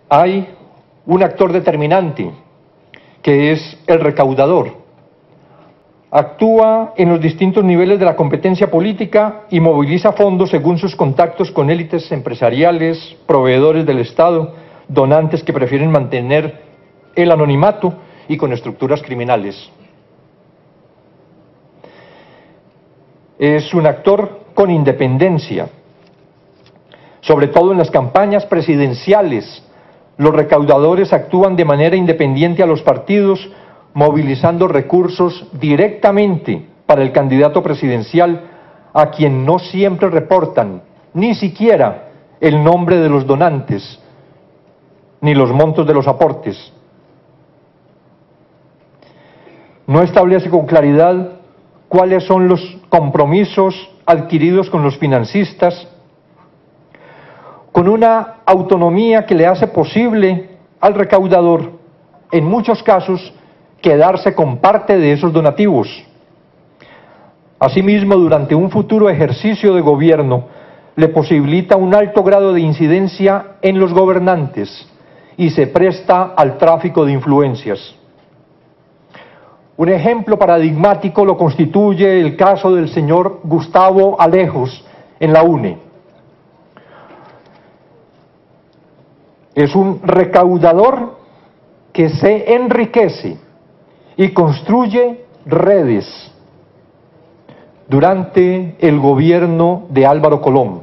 Hay un actor determinante, que es el recaudador. Actúa en los distintos niveles de la competencia política y moviliza fondos según sus contactos con élites empresariales, proveedores del Estado, donantes que prefieren mantener el anonimato y con estructuras criminales. Es un actor con independencia. Sobre todo en las campañas presidenciales, los recaudadores actúan de manera independiente a los partidos, movilizando recursos directamente para el candidato presidencial, a quien no siempre reportan ni siquiera el nombre de los donantes, ni los montos de los aportes. No establece con claridad cuáles son los compromisos adquiridos con los financistas, con una autonomía que le hace posible al recaudador, en muchos casos, quedarse con parte de esos donativos. Asimismo, durante un futuro ejercicio de gobierno, le posibilita un alto grado de incidencia en los gobernantes y se presta al tráfico de influencias. Un ejemplo paradigmático lo constituye el caso del señor Gustavo Alejos en la UNE. Es un recaudador que se enriquece y construye redes durante el gobierno de Álvaro Colón.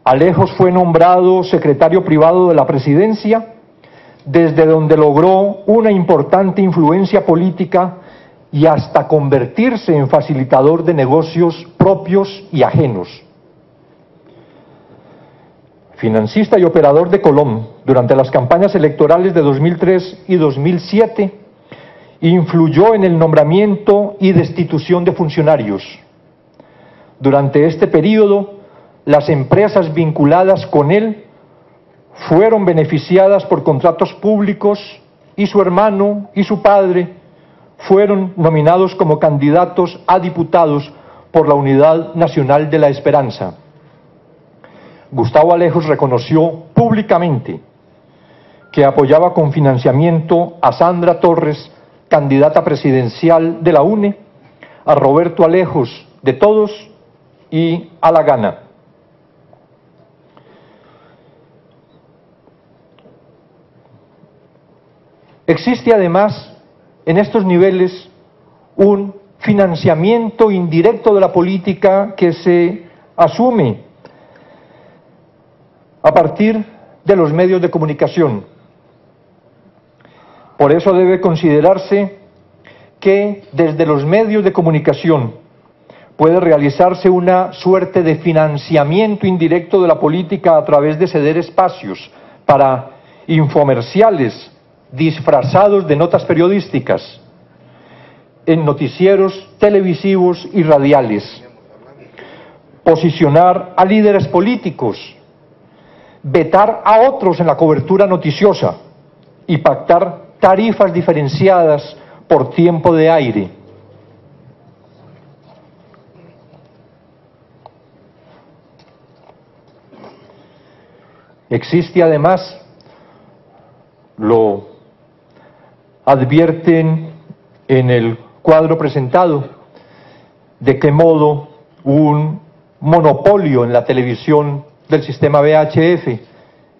Alejos fue nombrado secretario privado de la presidencia, desde donde logró una importante influencia política y hasta convertirse en facilitador de negocios propios y ajenos. Financista y operador de Colón, durante las campañas electorales de 2003 y 2007, influyó en el nombramiento y destitución de funcionarios. Durante este periodo, las empresas vinculadas con él fueron beneficiadas por contratos públicos y su hermano y su padre fueron nominados como candidatos a diputados por la Unidad Nacional de la Esperanza. Gustavo Alejos reconoció públicamente que apoyaba con financiamiento a Sandra Torres, candidata presidencial de la UNE, a Roberto Alejos de Todos y a La Gana. Existe además en estos niveles un financiamiento indirecto de la política que se asume a partir de los medios de comunicación. Por eso debe considerarse que desde los medios de comunicación puede realizarse una suerte de financiamiento indirecto de la política a través de ceder espacios para infomerciales disfrazados de notas periodísticas en noticieros televisivos y radiales, posicionar a líderes políticos, vetar a otros en la cobertura noticiosa y pactar tarifas diferenciadas por tiempo de aire. Existe además, lo advierten en el cuadro presentado, de qué modo un monopolio en la televisión del sistema VHF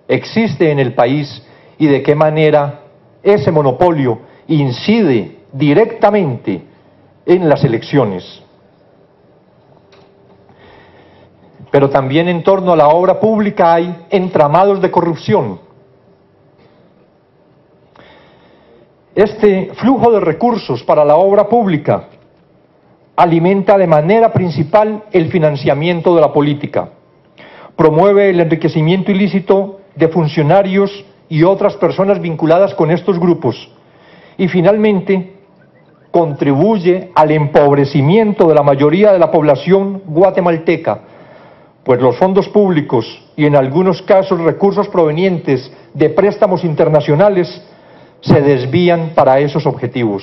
existe en el país y de qué manera ese monopolio incide directamente en las elecciones. Pero también en torno a la obra pública hay entramados de corrupción. Este flujo de recursos para la obra pública alimenta de manera principal el financiamiento de la política, promueve el enriquecimiento ilícito de funcionarios y otras personas vinculadas con estos grupos y finalmente contribuye al empobrecimiento de la mayoría de la población guatemalteca, pues los fondos públicos y en algunos casos recursos provenientes de préstamos internacionales se desvían para esos objetivos.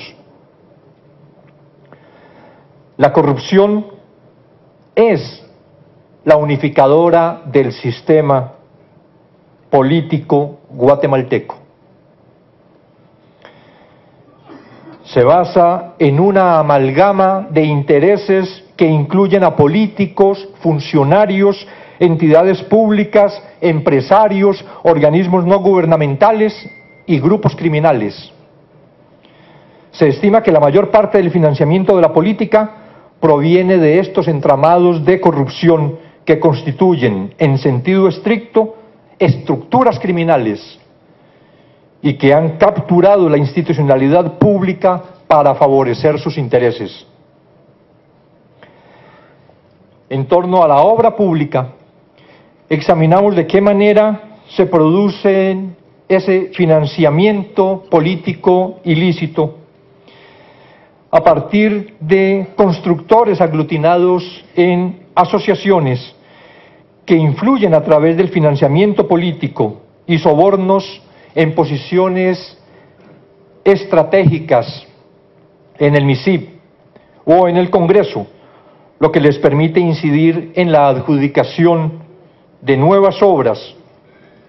La corrupción es la unificadora del sistema político guatemalteco. Se basa en una amalgama de intereses que incluyen a políticos, funcionarios, entidades públicas, empresarios, organismos no gubernamentales y grupos criminales. Se estima que la mayor parte del financiamiento de la política proviene de estos entramados de corrupción que constituyen, en sentido estricto, estructuras criminales y que han capturado la institucionalidad pública para favorecer sus intereses. En torno a la obra pública, examinamos de qué manera se produce ese financiamiento político ilícito a partir de constructores aglutinados en asociaciones que influyen a través del financiamiento político y sobornos en posiciones estratégicas en el MISIP o en el Congreso, lo que les permite incidir en la adjudicación de nuevas obras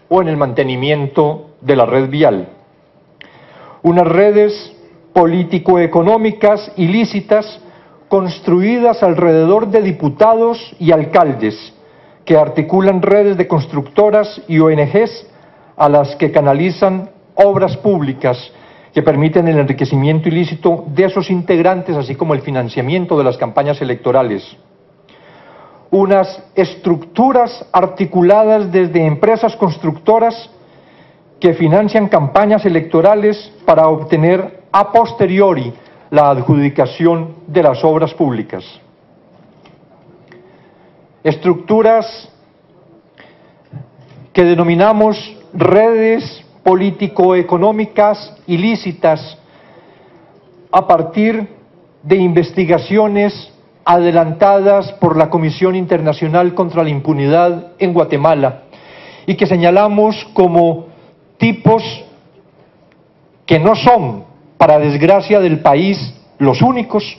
o en el mantenimiento de la red vial. Unas redes político-económicas ilícitas construidas alrededor de diputados y alcaldes que articulan redes de constructoras y ONGs a las que canalizan obras públicas que permiten el enriquecimiento ilícito de esos integrantes, así como el financiamiento de las campañas electorales. Unas estructuras articuladas desde empresas constructoras que financian campañas electorales para obtener a posteriori la adjudicación de las obras públicas. Estructuras que denominamos redes político-económicas ilícitas a partir de investigaciones adelantadas por la Comisión Internacional contra la Impunidad en Guatemala y que señalamos como tipos que no son, para desgracia del país, los únicos,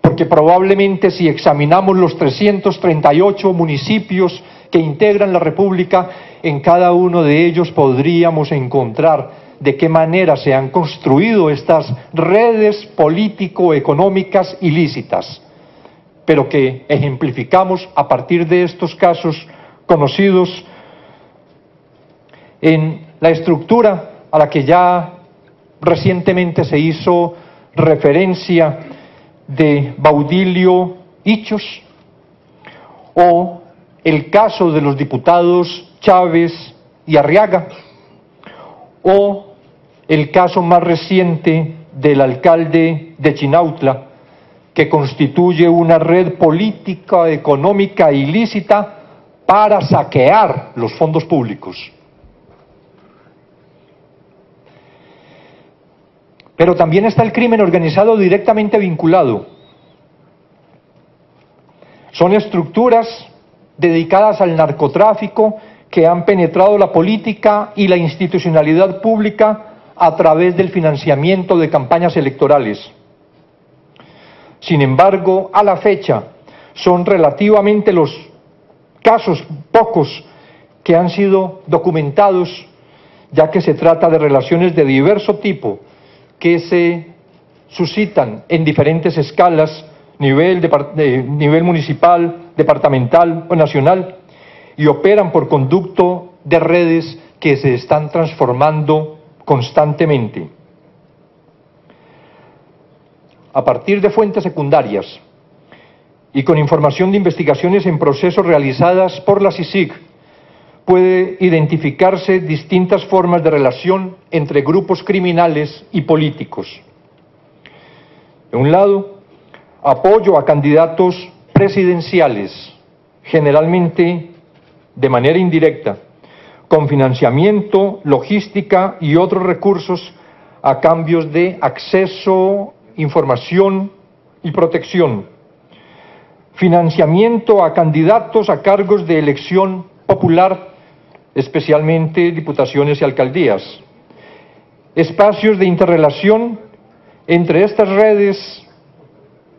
porque probablemente si examinamos los 338 municipios que integran la República, en cada uno de ellos podríamos encontrar de qué manera se han construido estas redes político-económicas ilícitas, pero que ejemplificamos a partir de estos casos conocidos en la estructura a la que ya recientemente se hizo referencia de Baudilio Ichos, o el caso de los diputados Chávez y Arriaga, o el caso más reciente del alcalde de Chinautla, que constituye una red política económica ilícita para saquear los fondos públicos. Pero también está el crimen organizado directamente vinculado. Son estructuras dedicadas al narcotráfico que han penetrado la política y la institucionalidad pública a través del financiamiento de campañas electorales. Sin embargo, a la fecha, son relativamente los casos, pocos, que han sido documentados, ya que se trata de relaciones de diverso tipo, que se suscitan en diferentes escalas, nivel municipal, departamental o nacional, y operan por conducto de redes que se están transformando constantemente. A partir de fuentes secundarias y con información de investigaciones en proceso realizadas por la CICIG, puede identificarse distintas formas de relación entre grupos criminales y políticos. De un lado, apoyo a candidatos presidenciales, generalmente de manera indirecta, con financiamiento, logística y otros recursos a cambios de acceso, información y protección. Financiamiento a candidatos a cargos de elección popular, especialmente diputaciones y alcaldías. Espacios de interrelación entre estas redes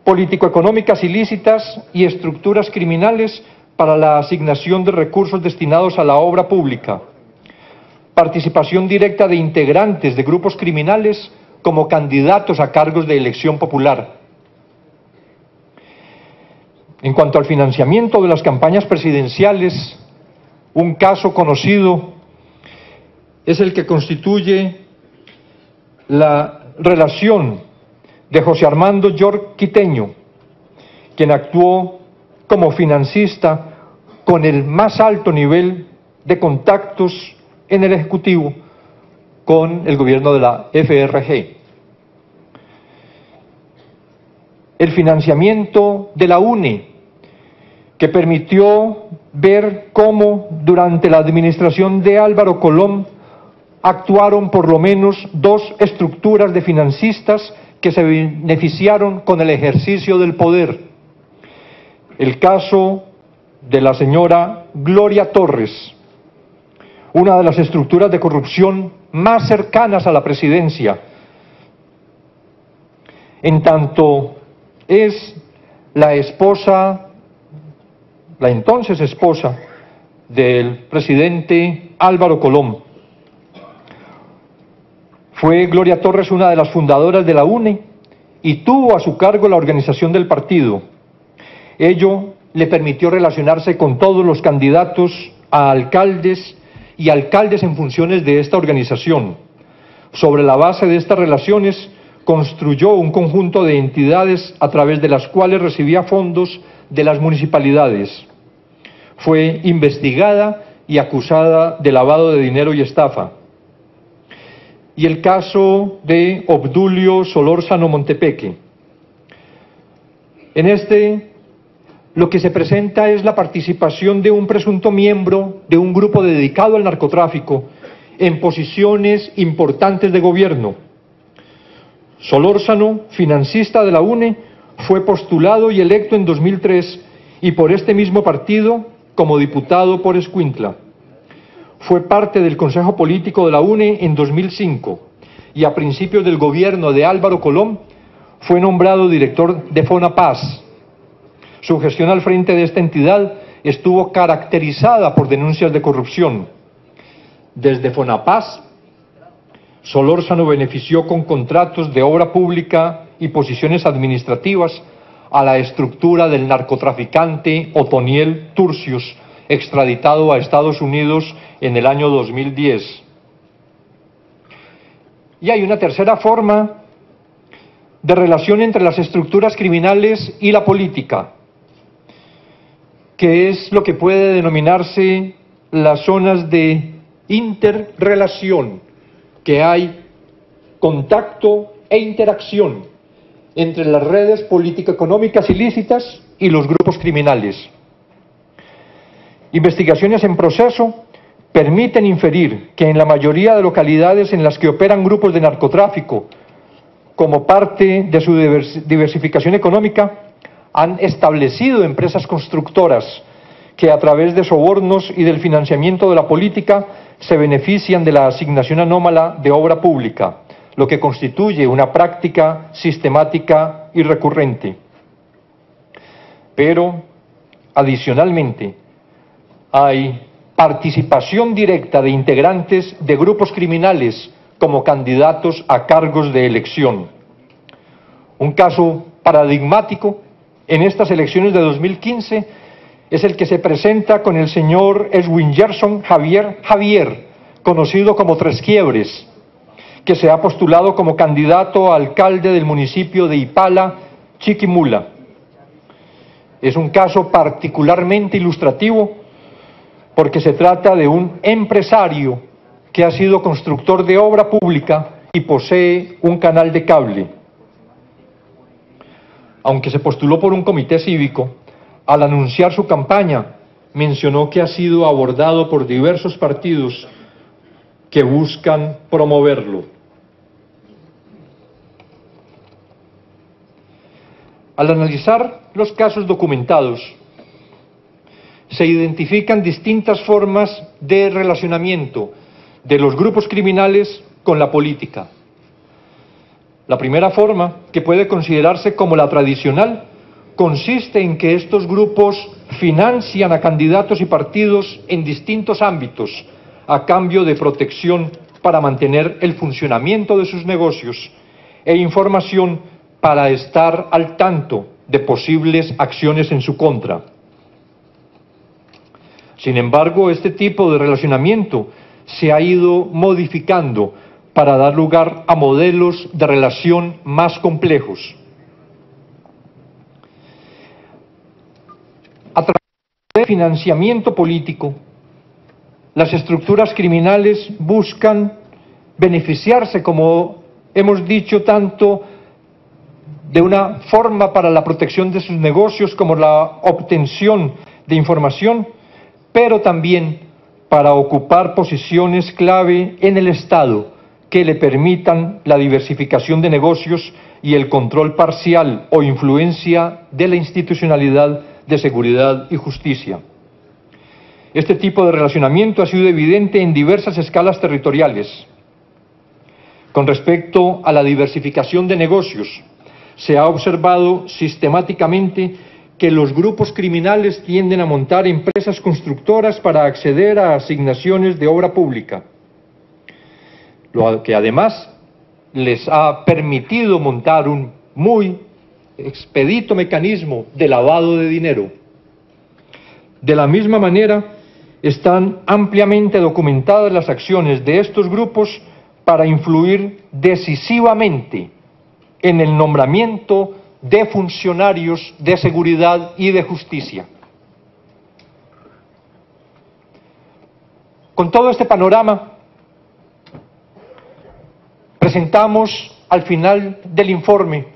político-económicas ilícitas y estructuras criminales para la asignación de recursos destinados a la obra pública. participación directa de integrantes de grupos criminales como candidatos a cargos de elección popular. En cuanto al financiamiento de las campañas presidenciales, un caso conocido es el que constituye la relación de José Armando York Quiteño, quien actuó como financista con el más alto nivel de contactos en el Ejecutivo con el gobierno de la FRG. El financiamiento de la UNE, que permitió ver cómo durante la administración de Álvaro Colom actuaron por lo menos 2 estructuras de financistas que se beneficiaron con el ejercicio del poder. El caso de la señora Gloria Torres, una de las estructuras de corrupción más cercanas a la presidencia, en tanto es la entonces esposa del presidente Álvaro Colom. Fue Gloria Torres una de las fundadoras de la UNE y tuvo a su cargo la organización del partido. Ello le permitió relacionarse con todos los candidatos a alcaldes y alcaldes en funciones de esta organización. Sobre la base de estas relaciones, construyó un conjunto de entidades a través de las cuales recibía fondos de las municipalidades. Fue investigada y acusada de lavado de dinero y estafa. Y el caso de Obdulio Solórzano Montepeque. En este, lo que se presenta es la participación de un presunto miembro de un grupo dedicado al narcotráfico en posiciones importantes de gobierno. Solórzano, financista de la UNE, fue postulado y electo en 2003 y por este mismo partido como diputado por Escuintla. Fue parte del Consejo Político de la UNE en 2005 y a principios del gobierno de Álvaro Colom fue nombrado director de FONAPAS. Su gestión al frente de esta entidad estuvo caracterizada por denuncias de corrupción. Desde FONAPAS, Solórzano benefició con contratos de obra pública y posiciones administrativas a la estructura del narcotraficante Otoniel Turcios, extraditado a Estados Unidos en el año 2010. Y hay una tercera forma de relación entre las estructuras criminales y la política, que es lo que puede denominarse las zonas de interrelación, que hay contacto e interacción entre las redes político-económicas ilícitas y los grupos criminales. Investigaciones en proceso permiten inferir que en la mayoría de localidades en las que operan grupos de narcotráfico, como parte de su diversificación económica, han establecido empresas constructoras que a través de sobornos y del financiamiento de la política se benefician de la asignación anómala de obra pública, lo que constituye una práctica sistemática y recurrente. Pero, adicionalmente, hay participación directa de integrantes de grupos criminales como candidatos a cargos de elección. Un caso paradigmático en estas elecciones de 2015 es el que se presenta con el señor Edwin Gerson Javier, conocido como Tres Quiebres, que se ha postulado como candidato a alcalde del municipio de Ipala, Chiquimula. Es un caso particularmente ilustrativo porque se trata de un empresario que ha sido constructor de obra pública y posee un canal de cable. Aunque se postuló por un comité cívico, al anunciar su campaña mencionó que ha sido abordado por diversos partidos que buscan promoverlo. Al analizar los casos documentados, se identifican distintas formas de relacionamiento de los grupos criminales con la política. La primera forma, que puede considerarse como la tradicional, consiste en que estos grupos financian a candidatos y partidos en distintos ámbitos, a cambio de protección para mantener el funcionamiento de sus negocios e información para estar al tanto de posibles acciones en su contra. Sin embargo, este tipo de relacionamiento se ha ido modificando para dar lugar a modelos de relación más complejos. A través del financiamiento político, las estructuras criminales buscan beneficiarse, como hemos dicho, tanto de una forma para la protección de sus negocios como la obtención de información, pero también para ocupar posiciones clave en el Estado que le permitan la diversificación de negocios y el control parcial o influencia de la institucionalidad de seguridad y justicia. Este tipo de relacionamiento ha sido evidente en diversas escalas territoriales. Con respecto a la diversificación de negocios, se ha observado sistemáticamente que los grupos criminales tienden a montar empresas constructoras para acceder a asignaciones de obra pública, lo que además les ha permitido montar un muy expedito mecanismo de lavado de dinero. De la misma manera, están ampliamente documentadas las acciones de estos grupos para influir decisivamente en el nombramiento de funcionarios de seguridad y de justicia. Con todo este panorama, presentamos al final del informe,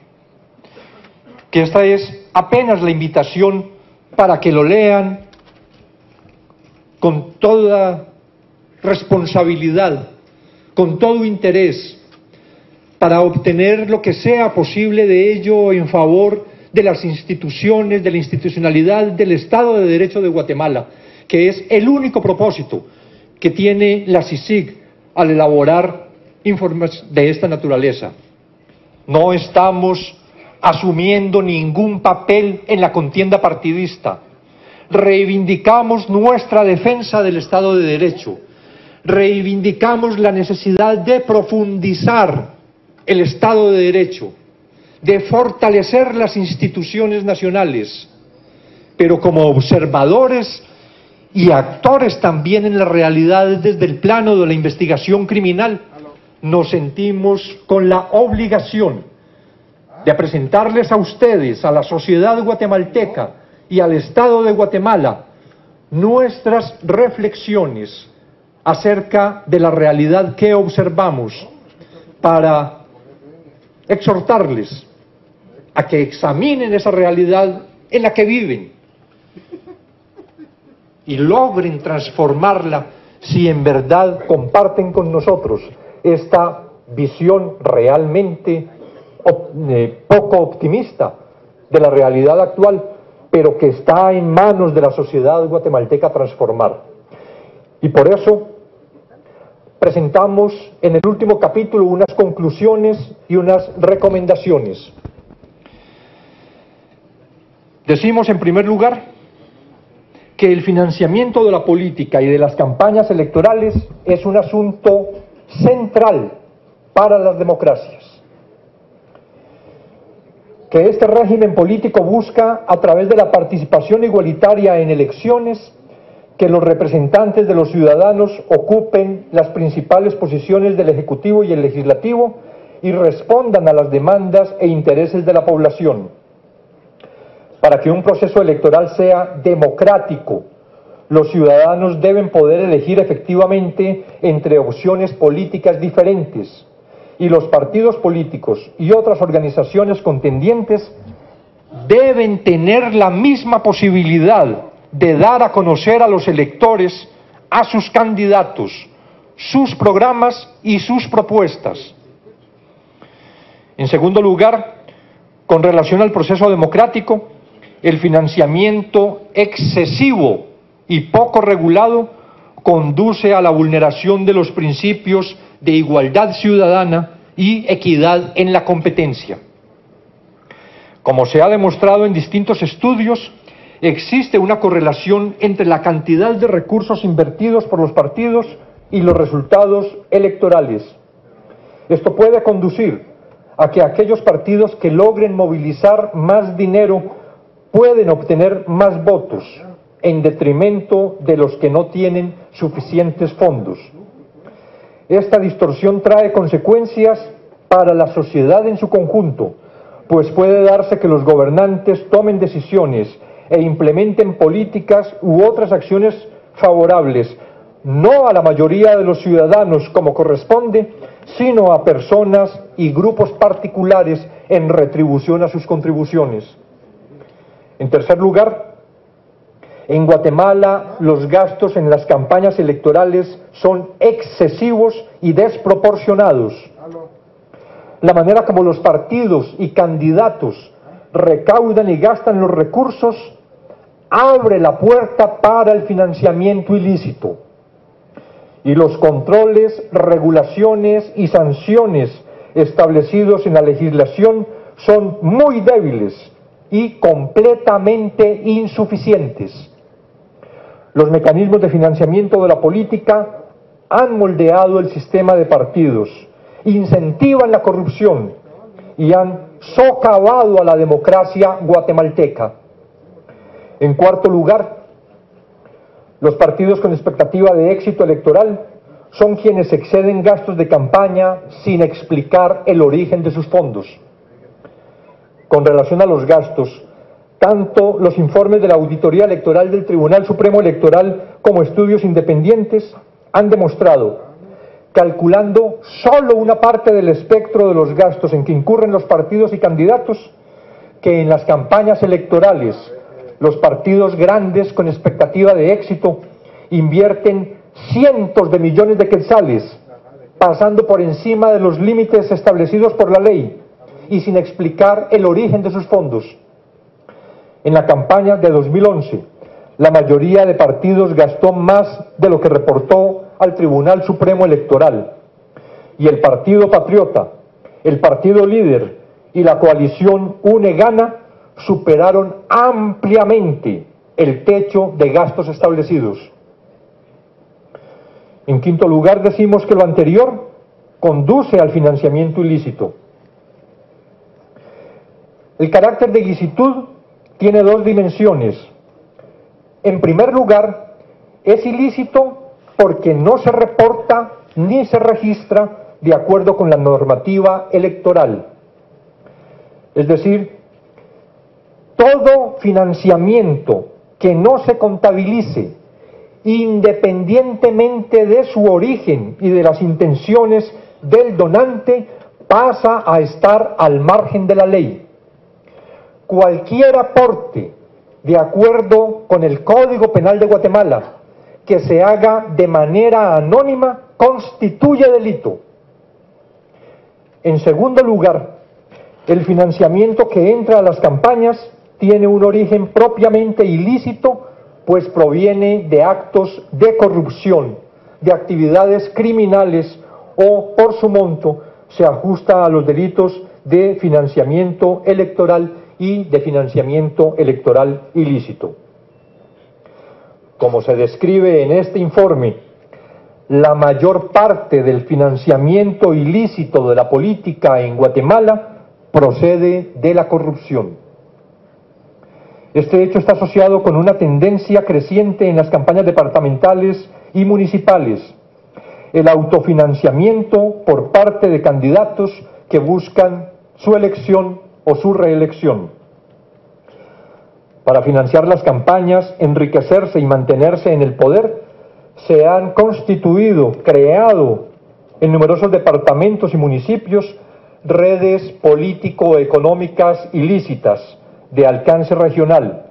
que esta es apenas la invitación para que lo lean con toda responsabilidad, con todo interés, para obtener lo que sea posible de ello en favor de las instituciones, de la institucionalidad del Estado de Derecho de Guatemala, que es el único propósito que tiene la CICIG al elaborar informes de esta naturaleza. No estamos asumiendo ningún papel en la contienda partidista. Reivindicamos nuestra defensa del Estado de Derecho. Reivindicamos la necesidad de profundizar el Estado de Derecho, de fortalecer las instituciones nacionales, pero como observadores y actores también en la realidad desde el plano de la investigación criminal, nos sentimos con la obligación de presentarles a ustedes, a la sociedad guatemalteca y al Estado de Guatemala, nuestras reflexiones acerca de la realidad que observamos, para exhortarles a que examinen esa realidad en la que viven y logren transformarla si en verdad comparten con nosotros esta visión realmente poco optimista de la realidad actual, pero que está en manos de la sociedad guatemalteca transformar. Y por eso presentamos en el último capítulo unas conclusiones y unas recomendaciones. Decimos en primer lugar que el financiamiento de la política y de las campañas electorales es un asunto central para las democracias. Que este régimen político busca, a través de la participación igualitaria en elecciones, que los representantes de los ciudadanos ocupen las principales posiciones del Ejecutivo y el Legislativo y respondan a las demandas e intereses de la población. Para que un proceso electoral sea democrático, los ciudadanos deben poder elegir efectivamente entre opciones políticas diferentes, y los partidos políticos y otras organizaciones contendientes deben tener la misma posibilidad de dar a conocer a los electores a sus candidatos, sus programas y sus propuestas. En segundo lugar, con relación al proceso democrático, el financiamiento excesivo y poco regulado conduce a la vulneración de los principios de igualdad ciudadana y equidad en la competencia. Como se ha demostrado en distintos estudios, existe una correlación entre la cantidad de recursos invertidos por los partidos y los resultados electorales. Esto puede conducir a que aquellos partidos que logren movilizar más dinero pueden obtener más votos, en detrimento de los que no tienen suficientes fondos. Esta distorsión trae consecuencias para la sociedad en su conjunto, pues puede darse que los gobernantes tomen decisiones e implementen políticas u otras acciones favorables, no a la mayoría de los ciudadanos como corresponde, sino a personas y grupos particulares en retribución a sus contribuciones. En tercer lugar, en Guatemala los gastos en las campañas electorales son excesivos y desproporcionados. La manera como los partidos y candidatos recaudan y gastan los recursos abre la puerta para el financiamiento ilícito. Y los controles, regulaciones y sanciones establecidos en la legislación son muy débiles y completamente insuficientes. Los mecanismos de financiamiento de la política han moldeado el sistema de partidos, incentivan la corrupción y han socavado a la democracia guatemalteca. En cuarto lugar, los partidos con expectativa de éxito electoral son quienes exceden gastos de campaña sin explicar el origen de sus fondos. Con relación a los gastos, tanto los informes de la Auditoría Electoral del Tribunal Supremo Electoral como estudios independientes han demostrado, calculando solo una parte del espectro de los gastos en que incurren los partidos y candidatos, que en las campañas electorales los partidos grandes con expectativa de éxito invierten cientos de millones de quetzales, pasando por encima de los límites establecidos por la ley y sin explicar el origen de sus fondos. En la campaña de 2011, la mayoría de partidos gastó más de lo que reportó al Tribunal Supremo Electoral, y el Partido Patriota, el Partido Líder y la coalición Une Gana superaron ampliamente el techo de gastos establecidos. En quinto lugar, decimos que lo anterior conduce al financiamiento ilícito. El carácter de ilicitud tiene dos dimensiones. En primer lugar, es ilícito porque no se reporta ni se registra de acuerdo con la normativa electoral. Es decir, todo financiamiento que no se contabilice, independientemente de su origen y de las intenciones del donante, pasa a estar al margen de la ley. Cualquier aporte, de acuerdo con el Código Penal de Guatemala, que se haga de manera anónima, constituye delito. En segundo lugar, el financiamiento que entra a las campañas tiene un origen propiamente ilícito, pues proviene de actos de corrupción, de actividades criminales o, por su monto, se ajusta a los delitos de financiamiento electoral y de financiamiento electoral ilícito. Como se describe en este informe, la mayor parte del financiamiento ilícito de la política en Guatemala procede de la corrupción. Este hecho está asociado con una tendencia creciente en las campañas departamentales y municipales, el autofinanciamiento por parte de candidatos que buscan su elección o su reelección. Para financiar las campañas, enriquecerse y mantenerse en el poder, se han constituido, creado en numerosos departamentos y municipios redes político-económicas ilícitas de alcance regional,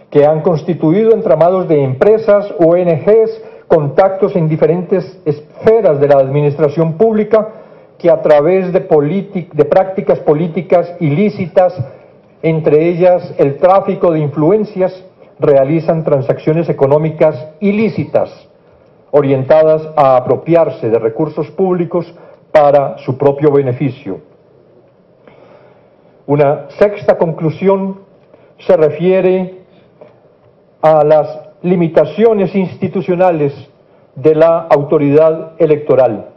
que han constituido entramados de empresas, ONGs, contactos en diferentes esferas de la administración pública, que a través de prácticas políticas ilícitas, entre ellas el tráfico de influencias, realizan transacciones económicas ilícitas, orientadas a apropiarse de recursos públicos para su propio beneficio. Una sexta conclusión se refiere a las limitaciones institucionales de la autoridad electoral.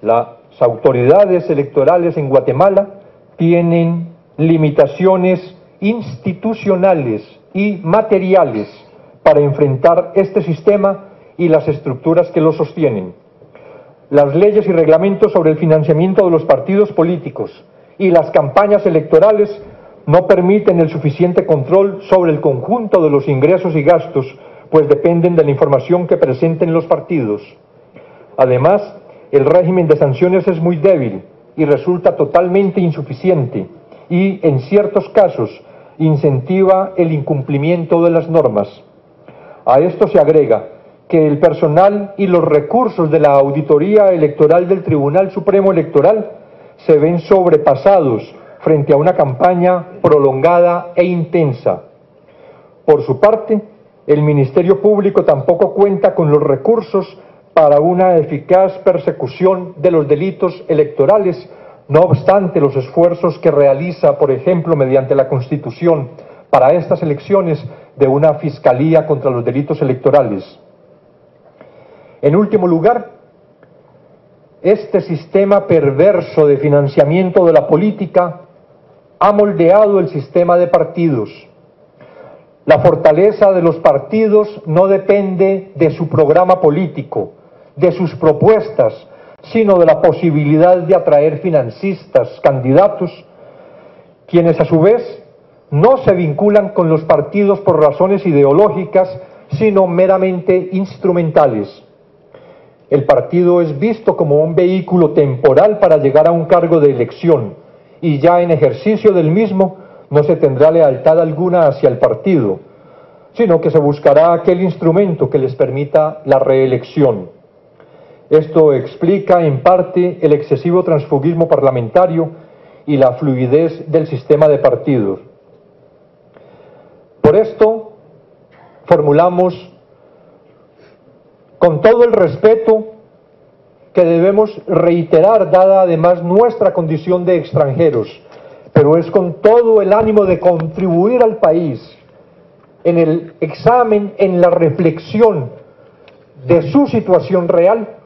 Las autoridades electorales en Guatemala tienen limitaciones institucionales y materiales para enfrentar este sistema y las estructuras que lo sostienen. Las leyes y reglamentos sobre el financiamiento de los partidos políticos y las campañas electorales no permiten el suficiente control sobre el conjunto de los ingresos y gastos, pues dependen de la información que presenten los partidos. Además, el régimen de sanciones es muy débil y resulta totalmente insuficiente y, en ciertos casos, incentiva el incumplimiento de las normas. A esto se agrega que el personal y los recursos de la auditoría electoral del Tribunal Supremo Electoral se ven sobrepasados frente a una campaña prolongada e intensa. Por su parte, el Ministerio Público tampoco cuenta con los recursos para una eficaz persecución de los delitos electorales, no obstante los esfuerzos que realiza, por ejemplo, mediante la Constitución, para estas elecciones de una Fiscalía contra los Delitos Electorales. En último lugar, este sistema perverso de financiamiento de la política ha moldeado el sistema de partidos. La fortaleza de los partidos no depende de su programa político, de sus propuestas, sino de la posibilidad de atraer financistas, candidatos, quienes a su vez no se vinculan con los partidos por razones ideológicas, sino meramente instrumentales. El partido es visto como un vehículo temporal para llegar a un cargo de elección, y ya en ejercicio del mismo no se tendrá lealtad alguna hacia el partido, sino que se buscará aquel instrumento que les permita la reelección. Esto explica en parte el excesivo transfugismo parlamentario y la fluidez del sistema de partidos. Por esto, formulamos con todo el respeto que debemos reiterar, dada además nuestra condición de extranjeros, pero es con todo el ánimo de contribuir al país en el examen, en la reflexión de su situación real,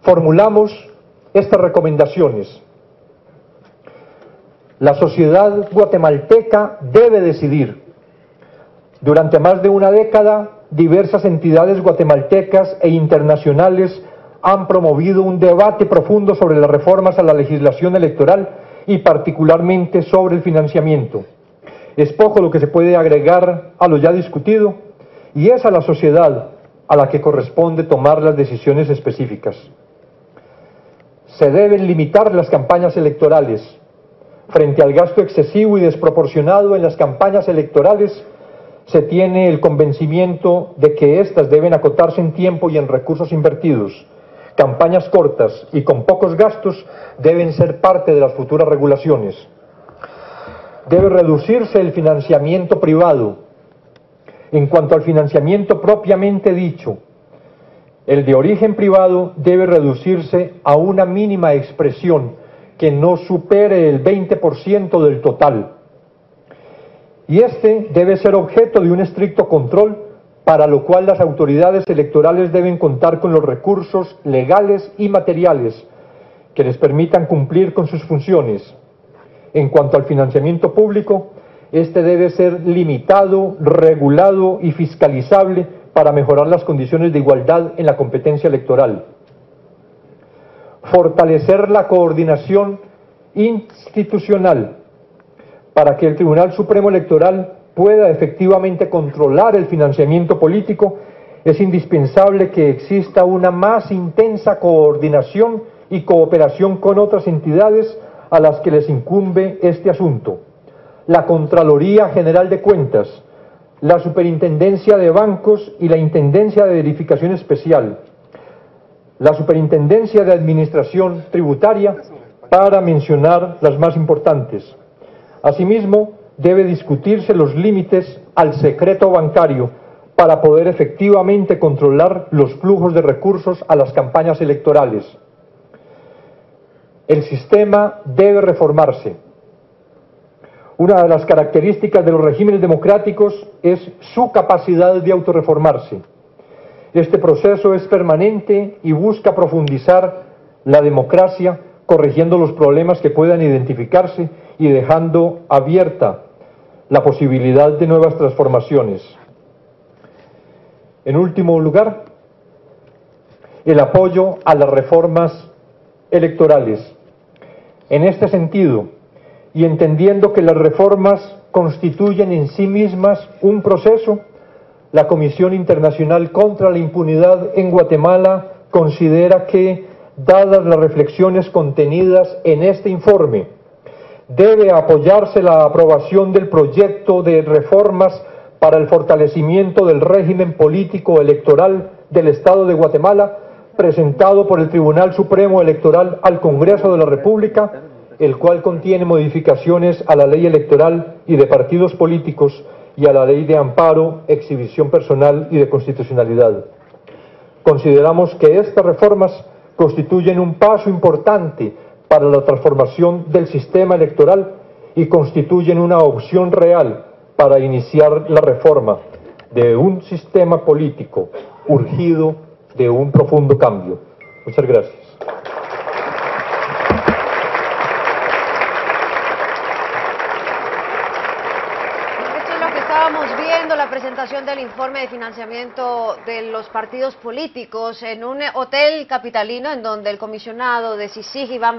formulamos estas recomendaciones. La sociedad guatemalteca debe decidir. Durante más de una década, diversas entidades guatemaltecas e internacionales han promovido un debate profundo sobre las reformas a la legislación electoral y particularmente sobre el financiamiento. Es poco lo que se puede agregar a lo ya discutido, y es a la sociedad a la que corresponde tomar las decisiones específicas. Se deben limitar las campañas electorales. Frente al gasto excesivo y desproporcionado en las campañas electorales, se tiene el convencimiento de que éstas deben acotarse en tiempo y en recursos invertidos. Campañas cortas y con pocos gastos deben ser parte de las futuras regulaciones. Debe reducirse el financiamiento privado. En cuanto al financiamiento propiamente dicho, el de origen privado debe reducirse a una mínima expresión que no supere el 20% del total. Y este debe ser objeto de un estricto control, para lo cual las autoridades electorales deben contar con los recursos legales y materiales que les permitan cumplir con sus funciones. En cuanto al financiamiento público, este debe ser limitado, regulado y fiscalizable para mejorar las condiciones de igualdad en la competencia electoral. Fortalecer la coordinación institucional para que el Tribunal Supremo Electoral pueda efectivamente controlar el financiamiento político. Es indispensable que exista una más intensa coordinación y cooperación con otras entidades a las que les incumbe este asunto. La Contraloría General de Cuentas, la Superintendencia de Bancos y la Intendencia de Verificación Especial, la Superintendencia de Administración Tributaria, para mencionar las más importantes. Asimismo, debe discutirse los límites al secreto bancario para poder efectivamente controlar los flujos de recursos a las campañas electorales. El sistema debe reformarse. Una de las características de los regímenes democráticos es su capacidad de autorreformarse. Este proceso es permanente y busca profundizar la democracia, corrigiendo los problemas que puedan identificarse y dejando abierta la posibilidad de nuevas transformaciones. En último lugar, el apoyo a las reformas electorales. En este sentido, y entendiendo que las reformas constituyen en sí mismas un proceso, la Comisión Internacional contra la Impunidad en Guatemala considera que, dadas las reflexiones contenidas en este informe, debe apoyarse la aprobación del proyecto de reformas para el fortalecimiento del régimen político electoral del Estado de Guatemala, presentado por el Tribunal Supremo Electoral al Congreso de la República, el cual contiene modificaciones a la ley electoral y de partidos políticos y a la ley de amparo, exhibición personal y de constitucionalidad. Consideramos que estas reformas constituyen un paso importante para la transformación del sistema electoral y constituyen una opción real para iniciar la reforma de un sistema político urgido de un profundo cambio. Muchas gracias. Estábamos viendo la presentación del informe de financiamiento de los partidos políticos en un hotel capitalino en donde el comisionado de CICIG, Iván